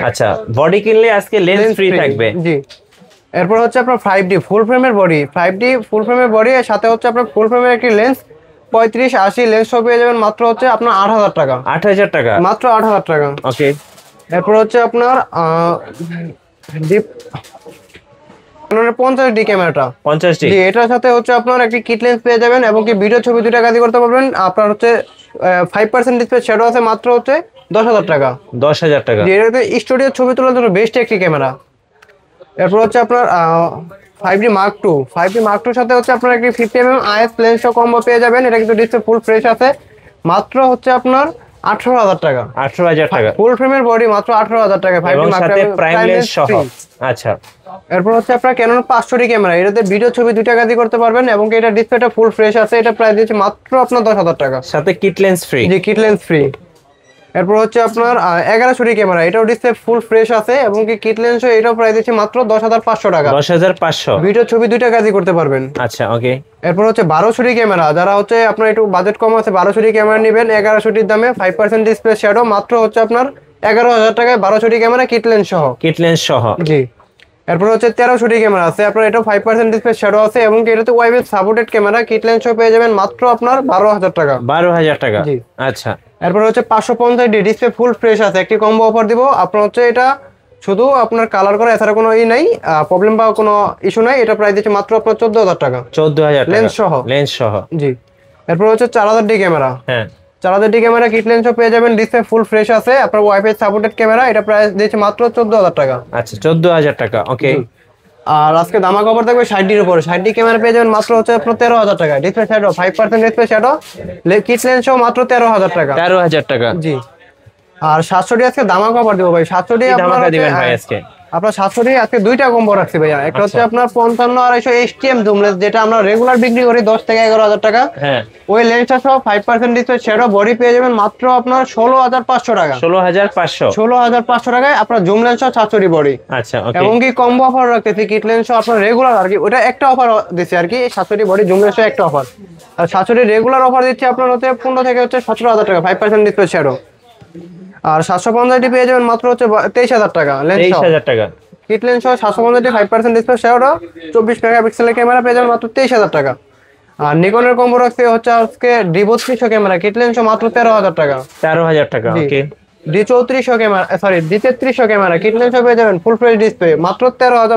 আচ্ছা, বডি কিনলে আজকে লেন্স ফ্রি থাকবে। জি। এরপর হচ্ছে আপনার 5D ফুল ফ্রেমের বডি, 5D ফুল ফ্রেমের বডি এর সাথে হচ্ছে আপনার ফুল ফ্রেমের একটি লেন্স 35-80 লেন্স সহ পেয়ে যাবেন মাত্র হচ্ছে আপনার 8000 টাকা। 8000 টাকা, মাত্র 8000 টাকা। ওকে। এরপর হচ্ছে আপনার ডিপ 50D ক্যামেরাটা, 50D, জি, এটার সাথে হচ্ছে আপনার একটি কিট লেন্স পেয়ে যাবেন এবং কি ভিডিও ছবি দুইটা কাজ করতে পারবেন। আপনার হচ্ছে 5% ডিসপ্লে শ্যাডো আছে মাত্র হচ্ছে 10000 টাকা। 10000 টাকা, যে এটাতে স্টুডিও ছবি তোলার জন্য বেস্ট একটি ক্যামেরা। এরপর হচ্ছে আপনার 5D Mark II, 5D Mark II সাথে হচ্ছে আপনার একটি 50mm IS লেন্স সহ কম্বো পেয়ে যাবেন। এটা কিন্তু ডিসপ্লে ফুল ফ্রেশ আছে, মাত্র হচ্ছে আপনার 18000 টাকা। 18000 টাকা, ফুল ফ্রেমের বডি মাত্র 18000 টাকা, 5D এবং Mark সাথে II প্রাইম লেন্স সহ। আচ্ছা, এরপর হচ্ছে আপনার Canon 500D ক্যামেরা, এটাতে ভিডিও ছবি দুইটা কাজই করতে পারবেন এবং এটা ডিসপ্লেটা ফুল ফ্রেশ আছে। এটা প্রাইস দিচ্ছে মাত্র আপনার 10000 টাকা, সাথে কিট লেন্স ফ্রি। জি, কিট লেন্স ফ্রি। এরপর হচ্ছে আপনার 1100D ক্যামেরা, এটাও ডিসপ্লে ফুল ফ্রেশ আছে এবং কি কিট লেন্স এটাও প্রাইস দিচ্ছে মাত্র 10500 টাকা। 10500, ভিডিও ছবি দুইটা কাজই করতে পারবেন। আচ্ছা, ওকে। এরপর হচ্ছে 1200D ক্যামেরা, যারা হচ্ছে আপনার একটু বাজেট কম আছে 1200D ক্যামেরা নেবেন 1100Dর দামে, 5% ডিসপ্লে শ্যাডো, মাত্র হচ্ছে আপনার 11000 টাকায় 1200D ক্যামেরা কিট লেন্স সহ। কিট লেন্স সহ, জি। এরপর হচ্ছে 1300D ক্যামেরা আছে আপনার, এটা 5% ডিসপ্লে শ্যাডো আছে এবং এটাতে wifi supported camera, kit lens সহ পেয়ে যাবেন মাত্র আপনার 12000 টাকা। 12000 টাকা, জি। আচ্ছা। এরপর হচ্ছে 550D ডিসপ্লে ফুল ফ্রেশ আছে, একটি কম্বো অফার দিব আপনার হচ্ছে, এটা শুধু আপনার কালার করা, এছাড়া কোনো নাই, প্রবলেম বা কোনো ইস্যু নাই। এটা প্রাইস দিচ্ছে মাত্র আপনার 14000 টাকা, 14000 টাকা, লেন্স সহ। লেন্স সহ, জি। এরপর হচ্ছে 4000D ক্যামেরা, হ্যাঁ, 4000D ক্যামেরা কিট লেন্স সহ পেয়ে যাবেন, ডিসপ্লে ফুল ফ্রেশ আছে, আপনার ওয়াইফাই সাপোর্টেড ক্যামেরা, এটা প্রাইস দিচ্ছে মাত্র 14000 টাকা। আচ্ছা, 14000 টাকা, ওকে। আর আজকে দামা কভার থাকবে 60Dর উপরে, 60D ক্যামেরা পেয়ে যাবেন মাত্র হচ্ছে আপনার 13000 টাকা, display shadow 5% display shadow, kit lens সহ মাত্র 13000 টাকা, 13000 টাকা, জি। আর 700D আজকে দামা কভার দিব ভাই, 700D ধামাকা দিবেন ভাই আজকে। আপনার 700D আজকে দুইটা কম্বো রাখছি ভাইয়া, একটা হচ্ছে আপনার 55-250 HTM জুম লেন্স, যেটা আমরা রেগুলার বিক্রি করি 10 থেকে 11000 টাকা, হ্যাঁ, ওই লেন্সটা সহ 5% ডিসপ্লে শ্যাডো বডি পেয়ে যাবেন মাত্র আপনার 16500 টাকা, 16500, 16500 টাকায় আপনার জুম লেন্স সহ 700D বডি। আচ্ছা, ওকে। এবং কি কম্বো অফার রাখতেছি কিট লেন্স সহ আপনার রেগুলার আর কি, ওটা একটা অফার দিচ্ছি আর কি, 700D বডি জুম লেন্স সহ একটা অফার, আর 700D রেগুলার অফার দিচ্ছি আপনার হচ্ছে 15 থেকে হচ্ছে 17000 টাকা, 5% ডিসপ্লে শ্যাডো। আর 750D পেয়ে যাবেন মাত্র হচ্ছে 23000 টাকা, লেন্স সহ 23000 টাকা, কিট লেন্স সহ 750D 5% ডিসপ্লে শ্যাডো, 24 মেগাপিক্সেলের ক্যামেরা পেয়ে যাবেন মাত্র 23000 টাকা। আর নিকনের কম্বো রাখছে হচ্ছে আজকে D3200 ক্যামেরা কিট লেন্স সহ মাত্র 13000 টাকা, 13000 টাকা, জি। ওকে। D3400 camera, sorry D3300 camera kit lens সহ পেয়ে যাবেন ফুল ফ্রেশ ডিসপ্লে মাত্র 13500